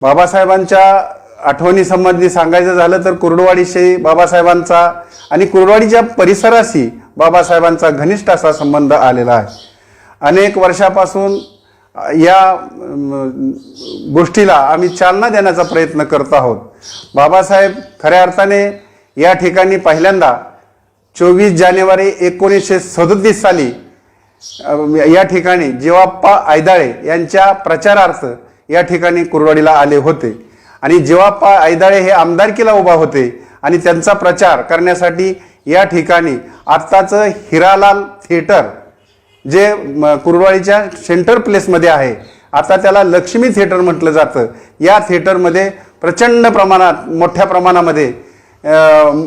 बाबासाहेबांच्या आठवणी संबंधी सांगायचं झालं तर कुर्डुवाडीशी बाबासाहेबांचा आणि कुर्डुवाडीच्या परिसराशी बाबासाहेबांचा घनिष्ठ असा संबंध आलेला आहे। अनेक वर्षापासून या गोष्टीला आम्ही चालना देण्याचा प्रयत्न करत आहोत। बाबासाहेब खऱ्या अर्थाने या ठिकाणी पहिल्यांदा 24 जानेवारी 1937 साली या ठिकाणी जीवाप्पा ऐदाळे यांच्या प्रचारार्थ या ठिकाणी कुर्डुवाडीला आले होते आणि जीवाप्पा ऐदाळे हे आमदारकीला उभा होते आणि त्यांचा प्रचार करण्यासाठी या ठिकाणी आत्ताचं हिरालाल थिएटर जे कुर्डुवाडीच्या सेंटर प्लेसमध्ये आहे, आता त्याला लक्ष्मी थिएटर म्हटलं जातं, या थिएटरमध्ये प्रचंड प्रमाणात मोठ्या प्रमाणामध्ये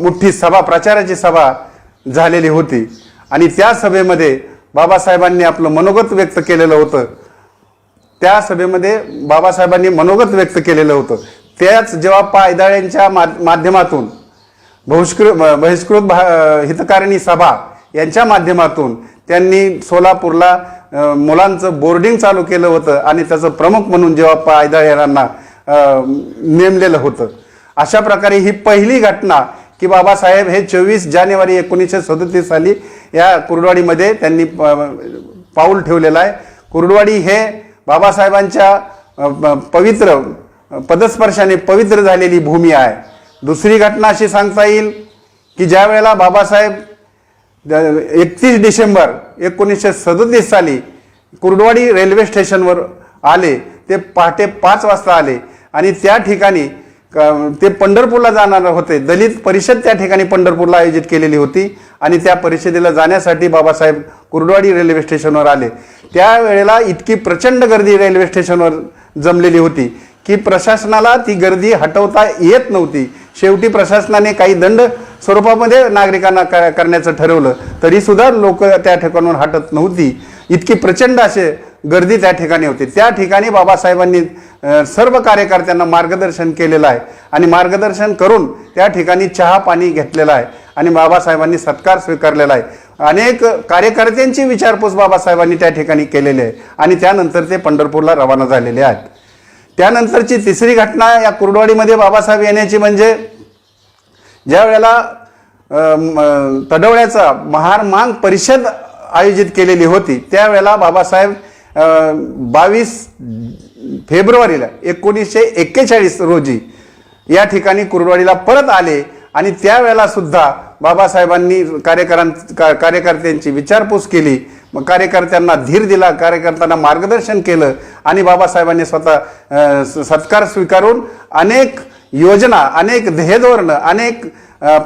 मोठी सभा, प्रचाराची सभा झालेली होती आणि त्या सभेमध्ये बाबासाहेबांनी आपलं मनोगत व्यक्त केलेलं होतं। त्या सभेमध्ये बाबासाहेबांनी मनोगत व्यक्त केलेलं होतं। त्याच जीवाप्पा ऐदाळेंच्या माध्यमातून बहिष्कृत हितकारिणी सभा यांच्या माध्यमातून त्यांनी सोलापूरला मुलांचं बोर्डिंग चालू केलं होतं आणि त्याचं प्रमुख म्हणून जीवाप्पा ऐदाळे यांना नेमलेलं होतं। अशा प्रकारे ही पहिली घटना की बाबासाहेब हे 24 जानेवारी 1937 साली या कुर्डुवाडीमध्ये त्यांनी पाऊल ठेवलेलं आहे। कुर्डुवाडी हे बाबासाहेबांच्या पवित्र पदस्पर्शाने पवित्र झालेली भूमी आहे। दुसरी घटना अशी सांगता येईल की ज्या वेळेला बाबासाहेब 31 डिसेंबर 1937 साली कुर्डुवाडी रेल्वे स्टेशनवर आले, ते पहाटे 5 वाजता आले आणि त्या ठिकाणी ते पंढरपूरला जाणार होते। दलित परिषद त्या ठिकाणी पंढरपूरला आयोजित केलेली होती आणि त्या परिषदेला जाण्यासाठी बाबासाहेब कुर्डुवाडी रेल्वे स्टेशनवर आले। त्यावेळेला इतकी प्रचंड गर्दी रेल्वे स्टेशनवर जमलेली होती की प्रशासनाला ती गर्दी हटवता येत नव्हती। शेवटी प्रशासनाने काही दंड स्वरूपामध्ये नागरिकांना करण्याचं ठरवलं, तरी सुद्धा लोक त्या ठिकाणाहून हटत नव्हती। इतकी प्रचंड असे गर्दी त्या ठिकाणी होती। त्या ठिकाणी बाबासाहेबांनी सर्व कार्यकर्त्यांना मार्गदर्शन केलेलं आहे आणि मार्गदर्शन करून त्या ठिकाणी चहा पाणी घेतलेलं आहे आणि बाबासाहेबांनी सत्कार स्वीकारलेला आहे। अनेक कार्यकर्त्यांची विचारपूस बाबासाहेबांनी त्या ठिकाणी केलेली आहे आणि त्यानंतर ते पंढरपूरला रवाना झालेले आहेत। त्यानंतरची तिसरी घटना या कुर्डुवाडीमध्ये बाबासाहेब येण्याची म्हणजे ज्या वेळेला तडवळ्याचा महार मांग परिषद आयोजित केलेली होती, त्यावेळेला बाबासाहेब 22 फेब्रुवारीला 1941 रोजी या ठिकाणी कुर्डुवाडीला परत आले आणि त्यावेळेला सुद्धा बाबासाहेबांनी कार्यकर्त्यांची विचारपूस केली, कार्यकर्त्यांना धीर दिला, कार्यकर्त्यांना मार्गदर्शन केलं आणि बाबासाहेबांनी स्वतः सत्कार स्वीकारून अनेक योजना, अनेक ध्येयधोरणं, अनेक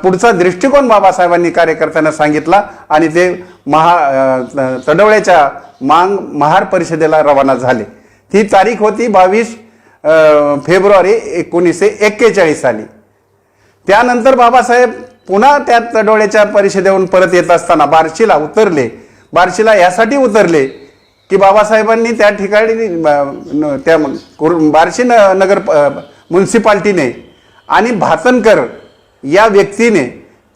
पुढचा दृष्टिकोन बाबासाहेबांनी कार्यकर्त्यांना सांगितला आणि ते तडवळ्याच्या महार परिषदेला रवाना झाले। ती तारीख होती 22 फेब्रुवारी 1941 साली। त्यानंतर बाबासाहेब पुन्हा त्या तडवळ्याच्या परिषदेवरून परत येत असताना बार्शीला उतरले। बार्शीला यासाठी उतरले की बाबासाहेबांनी त्या ठिकाणी त्या बार्शी नगर म्युन्सिपाल्टीने आणि भातनकर या व्यक्तीने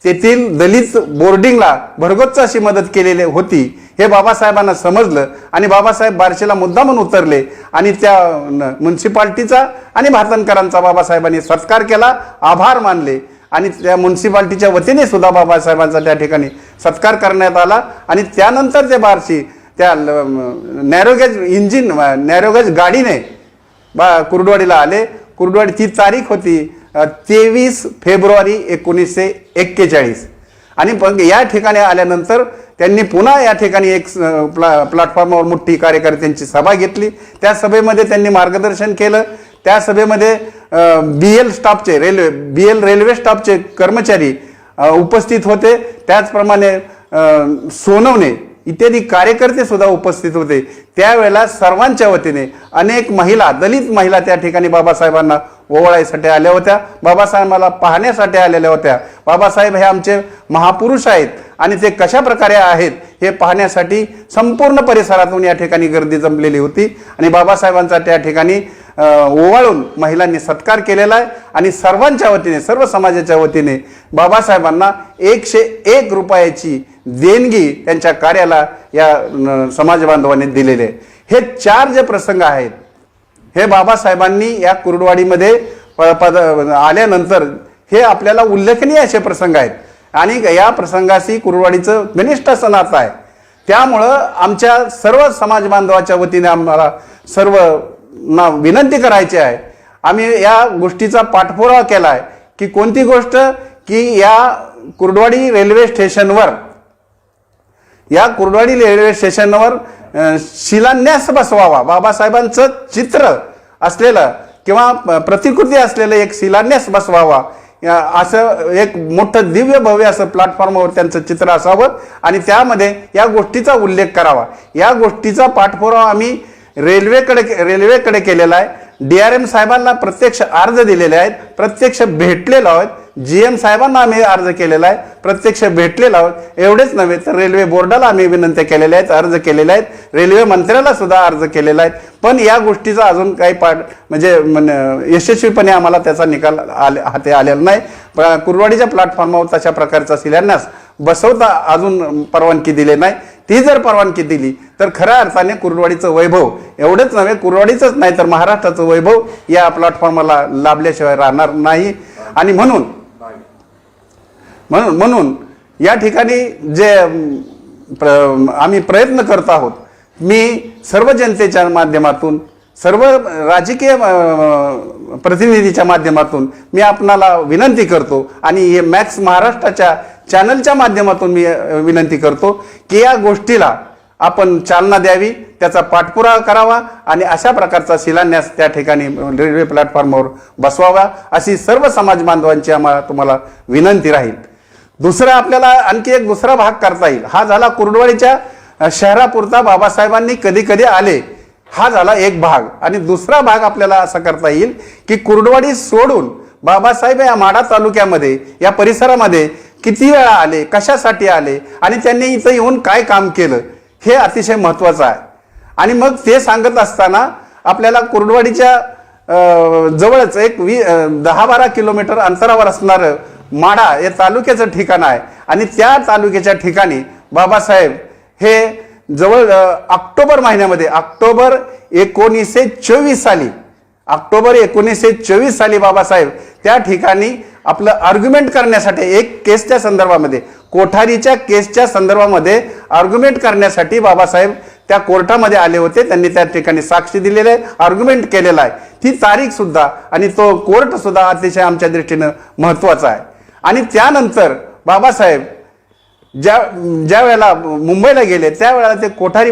तेथील दलित बोर्डिंगला भरगच्च अशी मदत केलेली होती हे बाबासाहेबांना समजलं आणि बाबासाहेब बार्शीला मुद्दामून उतरले आणि त्या म्युन्सिपाल्टीचा आणि भातनकरांचा बाबासाहेबांनी सत्कार केला, आभार मानले आणि त्या म्युन्सिपाल्टीच्या वतीने सुद्धा बाबासाहेबांचा त्या ठिकाणी सत्कार करण्यात आला आणि त्यानंतर ते बार्शी त्या नॅरोगेज गाडीने कुर्डुवाडीला आले। कुर्डुवाडी ती तारीख होती 23 फेब्रुवारी 1941 आणि या ठिकाणी आल्यानंतर त्यांनी पुन्हा या ठिकाणी एक प्लॅटफॉर्मवर मोठी कार्यकर्त्यांची सभा घेतली। त्या सभेमध्ये त्यांनी मार्गदर्शन केलं। त्या सभेमध्ये BL रेल्वे स्टाफचे कर्मचारी उपस्थित होते, त्याचप्रमाणे सोनवणे इत्यादी कार्यकर्ते सुद्धा उपस्थित होते। त्यावेळेला सर्वांच्या वतीने अनेक महिला, दलित महिला त्या ठिकाणी बाबासाहेबांना ओवाळायसाठी आल्या होत्या, बाबासाहेबांना पाहण्यासाठी आलेल्या होत्या। बाबासाहेब हे आमचे महापुरुष आहेत आणि ते कशा प्रकारे आहेत हे पाहण्यासाठी संपूर्ण परिसरातून या ठिकाणी गर्दी जमलेली होती आणि बाबासाहेबांचा त्या ठिकाणी ओवाळून महिलांनी सत्कार केलेला आहे आणि सर्वांच्या वतीने, सर्व समाजाच्या वतीने बाबासाहेबांना 101 रुपयाची देणगी त्यांच्या कार्याला या समाज बांधवांनी दिलेले आहे। हे 4 जे प्रसंग आहेत हे बाबासाहेबांनी या कुर्डवाडीमध्ये आल्यानंतर हे आपल्याला उल्लेखनीय असे प्रसंग आहेत आणि या प्रसंगाशी कुर्डवाडीचं घनिष्ठ असं नातं आहे. त्यामुळं आमच्या सर्व समाज बांधवाच्या वतीने आम्हाला सर्वांना विनंती करायची आहे. आम्ही या गोष्टीचा पाठपुरावा केला आहे की कोणती गोष्ट की या कुर्डवाडी रेल्वे स्टेशनवर शिलान्यास बसवावा, बाबासाहेबांचं चित्र असलेलं किंवा प्रतिकृती असलेलं एक शिलान्यास बसवावा, असं एक मोठं दिव्य भव्य असं प्लॅटफॉर्मवर त्यांचं चित्र असावं आणि त्यामध्ये या गोष्टीचा उल्लेख करावा. या गोष्टीचा पाठपुरावा आम्ही रेल्वेकडे केलेला आहे. DRM साहेबांना प्रत्यक्ष अर्ज दिलेले आहेत, प्रत्यक्ष भेटलेलो आहोत. GM साहेबांना आम्ही अर्ज केलेला आहे, प्रत्यक्ष भेटलेलो आहोत. एवढेच नव्हे तर रेल्वे बोर्डाला आम्ही विनंत्या केलेल्या आहेत, अर्ज केलेले आहेत, रेल्वे मंत्र्याला सुद्धा अर्ज केलेला आहे. पण या गोष्टीचा अजून काही म्हणजे यशस्वीपणे आम्हाला त्याचा निकाल हाती आलेला नाही. कुर्डवाडीच्या प्लॅटफॉर्मवर तशा प्रकारचा शिलान्यास बसवता अजून परवानगी दिली नाही. ती जर परवानगी दिली तर खऱ्या अर्थाने कुर्डवाडीचं वैभव एवढंच नव्हे, कुर्डवाडीचंच नाही तर महाराष्ट्राचं वैभव या प्लॅटफॉर्मला लाभल्याशिवाय राहणार नाही. आणि म्हणून या ठिकाणी जे आम्ही प्रयत्न करत आहोत, मी सर्व जनतेच्या माध्यमातून, सर्व राजकीय प्रतिनिधीच्या माध्यमातून मी आपणाला विनंती करतो आणि मॅक्स महाराष्ट्राच्या चॅनलच्या माध्यमातून मी विनंती करतो की या गोष्टीला आपण चालना द्यावी, त्याचा पाठपुरावा करावा आणि अशा प्रकारचा शिलान्यास त्या ठिकाणी रेल्वे प्लॅटफॉर्मवर बसवावा अशी सर्व समाज बांधवांची तुम्हाला विनंती राहील. दुसरा आपल्याला आणखी एक दुसरा भाग करता येईल. हा झाला कुर्डवाडीच्या शहरापुरता बाबासाहेबांनी कधी कधी आले, हा झाला एक भाग. आणि दुसरा भाग आपल्याला असा करता येईल की कुर्डवाडी सोडून बाबासाहेब या माढा तालुक्यामध्ये या परिसरामध्ये किती वेळा आले, कशासाठी आले आणि त्यांनी इथं येऊन काय काम केलं हे अतिशय महत्त्वाचं आहे. आणि मग ते सांगत असताना आपल्याला कुर्डवाडीच्या जवळच एक 10-12 किलोमीटर अंतरावर असणारं माढा हे तालुक्याचं ठिकाण आहे आणि त्या तालुक्याच्या ठिकाणी बाबासाहेब हे जवळ ऑक्टोबर महिन्यामध्ये ऑक्टोबर 1924 साली बाबासाहेब त्या ठिकाणी आपलं आर्ग्युमेंट करण्यासाठी एक केसच्या संदर्भामध्ये, कोठारीच्या केसच्या संदर्भामध्ये आर्ग्युमेंट करण्यासाठी बाबासाहेब त्या कोर्टामध्ये आले होते. त्यांनी त्या ठिकाणी साक्षी दिलेली आहे, आर्ग्युमेंट केलेला आहे. ती तारीख सुद्धा आणि तो कोर्ट सुद्धा अतिशय आमच्या दृष्टीनं महत्त्वाचा आहे. आणि त्यानंतर बाबासाहेब ज्या वेळेला मुंबईला गेले त्यावेळेला ते कोठारी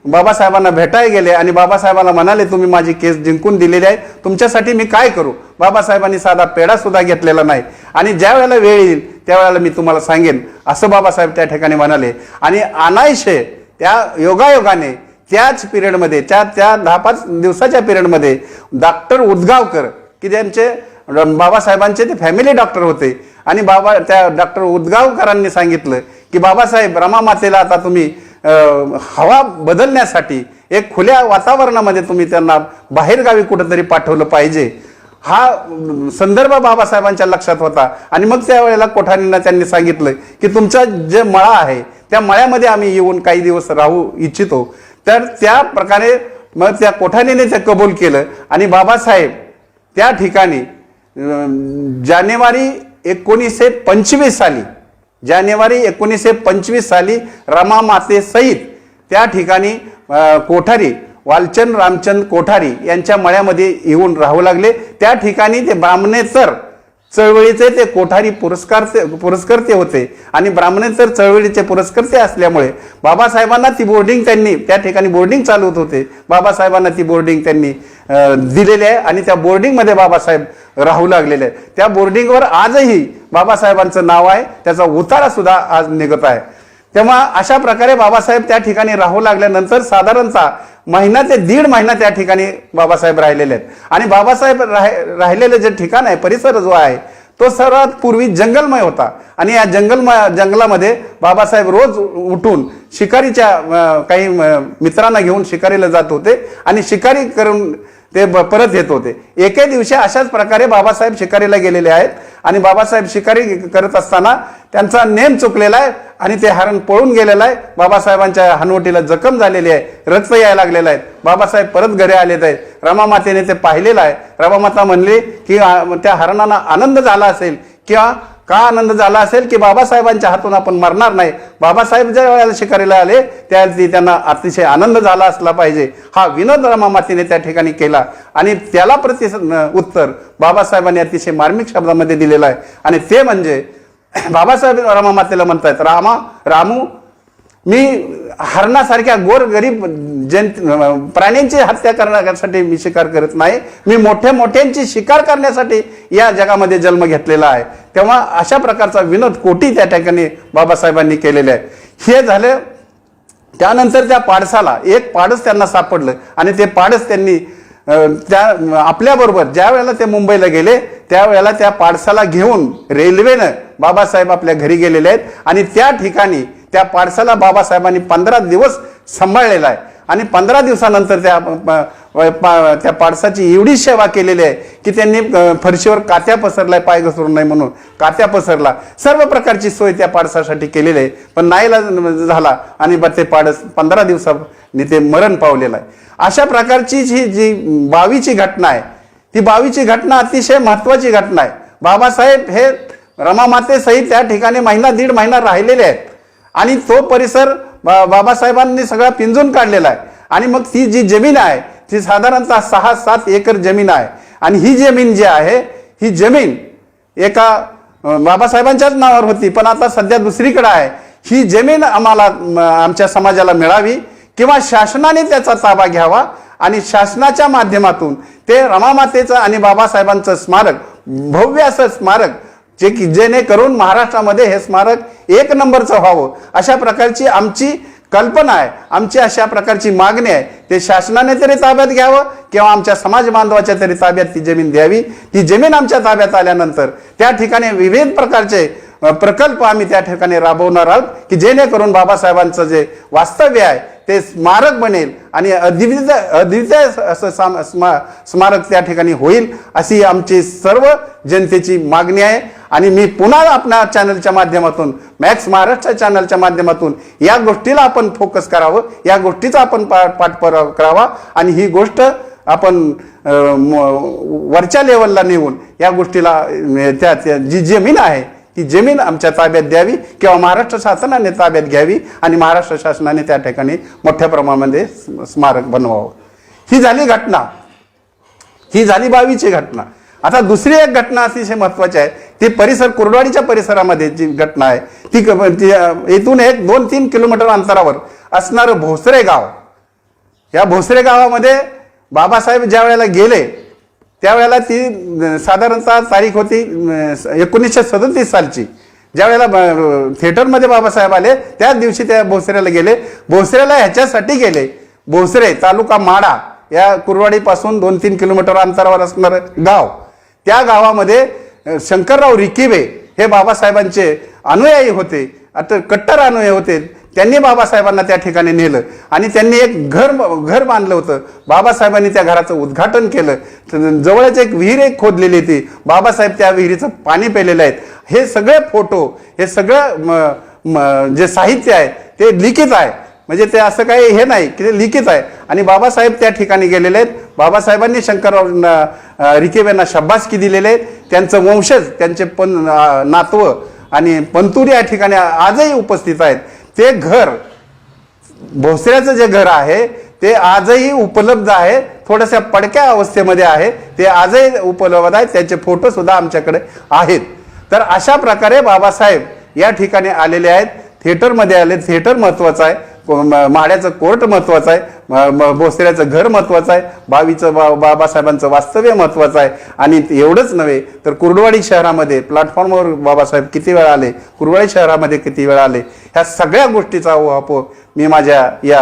बाबासाहेबांना भेटायला गेले आणि बाबासाहेबांना म्हणाले, तुम्ही माझी केस जिंकून दिलेली आहे, तुमच्यासाठी मी काय करू. बाबासाहेबांनी साधा पेढा सुद्धा घेतलेला नाही आणि ज्या वेळेला वेळ येईल त्यावेळेला मी तुम्हाला सांगेन असं बाबासाहेब त्या ठिकाणी म्हणाले. आणि अनायशे त्या योगायोगाने त्याच पिरियडमध्ये त्या 10-5 दिवसाच्या पिरियडमध्ये डॉक्टर उदगावकर की ज्यांचे बाबासाहेबांचे ते फॅमिली डॉक्टर होते आणि त्या डॉक्टर उदगावकरांनी सांगितलं की बाबासाहेब, रमा मातेला आता तुम्ही हवा बदलण्यासाठी एक खुल्या वातावरणामध्ये तुम्ही त्यांना बाहेरगावी कुठंतरी पाठवलं पाहिजे. हा संदर्भ बाबासाहेबांच्या लक्षात होता. आणि मग त्यावेळेला कोठारींना त्यांनी सांगितलं की तुमचा जे मळा आहे त्या मळ्यामध्ये आम्ही येऊन काही दिवस राहू इच्छितो. तर त्या प्रकारे मग त्या कोठारीने ते कबूल केलं आणि बाबासाहेब त्या ठिकाणी जानेवारी 1925 साली रमा माते सहित त्या ठिकाणी कोठारी वालचंद रामचंद कोठारी यांच्या मळ्यामध्ये येऊन राहू लागले. त्या ठिकाणी ते ब्राह्मणेतर चळवळीचे ते कोठारी पुरस्कर्ते होते आणि ब्राह्मणेतर चळवळीचे पुरस्कर्ते असल्यामुळे बाबासाहेबांना ती बोर्डिंग त्यांनी त्या ठिकाणी बोर्डिंग चालवत होते. बाबासाहेबांना ती बोर्डिंग त्यांनी दिलेली आहे आणि त्या बोर्डिंगमध्ये बाबासाहेब राहू लागलेले आहे. त्या बोर्डिंगवर आजही बाबासाहेबांचं नाव आहे, त्याचा उतारा सुद्धा आज निघत आहे. तेव्हा अशा प्रकारे बाबासाहेब त्या ठिकाणी राहू लागल्यानंतर साधारणतः महिना ते 1.5 महिना त्या ठिकाणी बाबासाहेब राहिलेले आहेत. आणि बाबासाहेब राहिलेलं जे ठिकाण आहे, परिसर जो आहे तो सर्वात पूर्वी जंगलमय होता आणि या जंगलामध्ये बाबासाहेब रोज उठून शिकारीच्या काही मित्रांना घेऊन शिकारीला जात होते आणि शिकारी करून ते परत येत होते. एके दिवशी अशाच प्रकारे बाबासाहेब शिकारीला गेलेले आहेत आणि बाबासाहेब शिकारी करत असताना त्यांचा नेम चुकलेला आहे आणि ते हरण पळून गेलेलं आहे. बाबासाहेबांच्या हनवटीला जखम झालेली आहे, रक्त यायला लागलेलं आहे. बाबासाहेब परत घरी आलेत आहेत. रमामातेने ते पाहिलेलं आहे. रमामाता म्हणली की त्या हरणांना आनंद झाला असेल किंवा का आनंद झाला असेल की बाबासाहेबांच्या हातून आपण मरणार नाही. बाबासाहेब ज्या वेळेला शिकारीला आले त्यावेळी त्यांना अतिशय आनंद झाला असला पाहिजे, हा विनोद रमामातीने त्या ठिकाणी केला आणि त्याला उत्तर बाबासाहेबांनी अतिशय मार्मिक शब्दामध्ये दिलेलं आहे. आणि ते म्हणजे बाबासाहेब रमामातेला म्हणतायत, रामू मी हरणासारख्या गोर गरीब प्राण्यांची हत्या करण्यासाठी मी शिकार करत नाही, मी मोठ्यांची शिकार करण्यासाठी या जगामध्ये जन्म घेतलेला आहे. तेव्हा अशा प्रकारचा विनोद कोटी त्या ठिकाणी बाबासाहेबांनी केलेले आहे. हे झालं. त्यानंतर त्या पाडसाला एक पाडस त्यांना सापडलं आणि ते पाडस त्यांनी त्या आपल्याबरोबर ज्या वेळेला ते मुंबईला गेले त्यावेळेला त्या पाडसाला घेऊन रेल्वेनं बाबासाहेब आपल्या घरी गेलेले आहेत आणि त्या ठिकाणी त्या पाडसाला बाबासाहेबांनी 15 दिवस सांभाळलेला आहे आणि 15 दिवसानंतर त्या पाडसाची एवढी सेवा केलेली आहे की त्यांनी फरशीवर कात्या पसरलाय, पाय घसरू नये म्हणून कात्या पसरला, सर्व प्रकारची सोय त्या पाडसासाठी केलेली आहे. पण नाईलाज झाला आणि ते पाडस 15 दिवसांनी ते मरण पावलेलं आहे. अशा प्रकारची जी 22ची घटना आहे, ती 22ची घटना अतिशय महत्वाची घटना आहे. बाबासाहेब हे रमामातेसहित त्या ठिकाणी दीड महिना राहिलेले आहेत आणि तो परिसर बाबासाहेबांनी सगळा पिंजून काढलेला आहे. आणि मग ती जी जमीन आहे ती साधारणतः 6-7 एकर जमीन आहे आणि ही जमीन जी आहे ही जमीन एका बाबासाहेबांच्याच नावावर होती, पण आता सध्या दुसरीकडे आहे. ही जमीन आम्हाला आमच्या समाजाला मिळावी किंवा शासनाने त्याचा ताबा घ्यावा आणि शासनाच्या माध्यमातून ते रमामातेचं आणि बाबासाहेबांचं स्मारक, भव्य असं स्मारक जेणेकरून महाराष्ट्रामध्ये हे स्मारक 1 नंबरचं व्हावं, अशा प्रकारची आमची कल्पना आहे, आमची अशा प्रकारची मागणी आहे. ते शासनाने तरी ताब्यात घ्यावं किंवा आमच्या समाज बांधवाच्या तरी ताब्यात ती जमीन द्यावी. ती जमीन आमच्या ताब्यात आल्यानंतर त्या ठिकाणी विविध प्रकारचे प्रकल्प आम्ही त्या ठिकाणी राबवणार आहोत की जेणेकरून बाबासाहेबांचं जे वास्तव्य आहे ते स्मारक बनेल आणि अद्वितीय असं स्मारक त्या ठिकाणी होईल, अशी आमची सर्व जनतेची मागणी आहे. आणि मी पुन्हा आपल्या चॅनलच्या माध्यमातून, मॅक्स महाराष्ट्र चॅनलच्या माध्यमातून या गोष्टीला आपण फोकस करावं, या गोष्टीचा आपण पाठपुरावा करावा आणि ही गोष्ट आपण वरच्या लेवलला नेऊन या गोष्टीला त्या जी जमीन आहे ती जमीन आमच्या ताब्यात द्यावी किंवा महाराष्ट्र शासनाने ताब्यात घ्यावी आणि महाराष्ट्र शासनाने त्या ठिकाणी मोठ्या प्रमाणामध्ये स्मारक बनवावं. ही झाली घटना, ही झाली 22ची घटना. आता दुसरी एक घटना अतिशय महत्वाची आहे, ती कुर्डवाडीच्या परिसरामध्ये जी घटना आहे ती इथून 1-2-3 किलोमीटर अंतरावर असणारं भोसरे गाव. या भोसरे गावामध्ये बाबासाहेब ज्या वेळेला गेले त्यावेळेला ती साधारणतः तारीख होती 1937 सालची. ज्या वेळेला थिएटरमध्ये बाबासाहेब आले त्याच दिवशी त्या भोसऱ्याला गेले. भोसऱ्याला ह्याच्यासाठी गेले, भोसरे तालुका माडा या कुर्डवाडीपासून 2-3 किलोमीटर अंतरावर असणारं गाव, त्या गावामध्ये शंकरराव रिकिबे हे बाबासाहेबांचे अनुयायी होते, आता कट्टर अनुयायी होते. त्यांनी बाबासाहेबांना त्या ठिकाणी नेलं आणि त्यांनी एक घर बांधलं होतं. बाबासाहेबांनी त्या घराचं उद्घाटन केलं. जवळच एक विहीर खोदलेली ती, बाबासाहेब त्या विहिरीचं पाणी प्यायलेलं आहे. हे सगळे फोटो, हे सगळं जे साहित्य आहे ते लिखित आहे, म्हणजे ते असं काही हे नाही की ते लिखित आहे. आणि बाबासाहेब त्या ठिकाणी गेलेले आहेत. बाबासाहेबांनी शंकरराव रिकिबेंना शाबासकी दिलेले आहेत. त्यांचं वंशज, त्यांचे नातवं आणि पंतूर या ठिकाणी आजही उपस्थित आहेत. ते घर, भोसऱ्याचं जे घर आहे ते आजही उपलब्ध आहे, थोड्याशा पडक्या अवस्थेमध्ये आहे, ते आजही उपलब्ध आहे. त्याचे फोटो सुद्धा आमच्याकडे आहेत. तर अशा प्रकारे बाबासाहेब या ठिकाणी आलेले आहेत. थिएटरमध्ये आले, थिएटर महत्वाचं आहे, माड्याचं कोर्ट महत्वाचं आहे, भोसऱ्याचं घर महत्वाचं आहे, बाबासाहेबांचं वास्तव्य महत्वाचं आहे. आणि एवढंच नव्हे तर कुर्डवाडी शहरामध्ये प्लॅटफॉर्मवर बाबासाहेब किती वेळा आले, कुर्डवाडी शहरामध्ये किती वेळा आले, ह्या सगळ्या गोष्टीचा उहापोह मी माझ्या या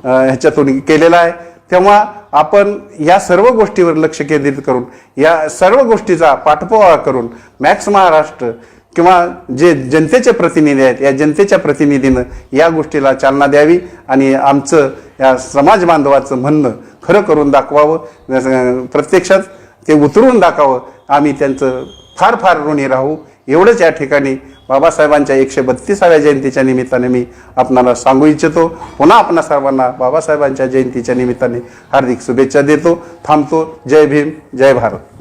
ह्याच्यातून केलेला आहे. तेव्हा आपण या सर्व गोष्टीवर लक्ष केंद्रित करून, या सर्व गोष्टीचा पाठपुरावा करून मॅक्स महाराष्ट्र किंवा जे जनतेचे प्रतिनिधी आहेत या जनतेच्या प्रतिनिधीनं या गोष्टीला चालना द्यावी आणि आमचं या समाज बांधवाचं म्हणणं खरं करून दाखवावं, प्रत्यक्षात ते उतरून दाखवावं. आम्ही त्यांचं फार फार ऋणी राहू, एवढंच या ठिकाणी बाबासाहेबांच्या 132व्या जयंतीच्या निमित्ताने मी आपणाला सांगू इच्छितो. पुन्हा आपणा सर्वांना बाबासाहेबांच्या जयंतीच्या निमित्ताने हार्दिक शुभेच्छा देतो. थांबतो. जय भीम, जय भारत.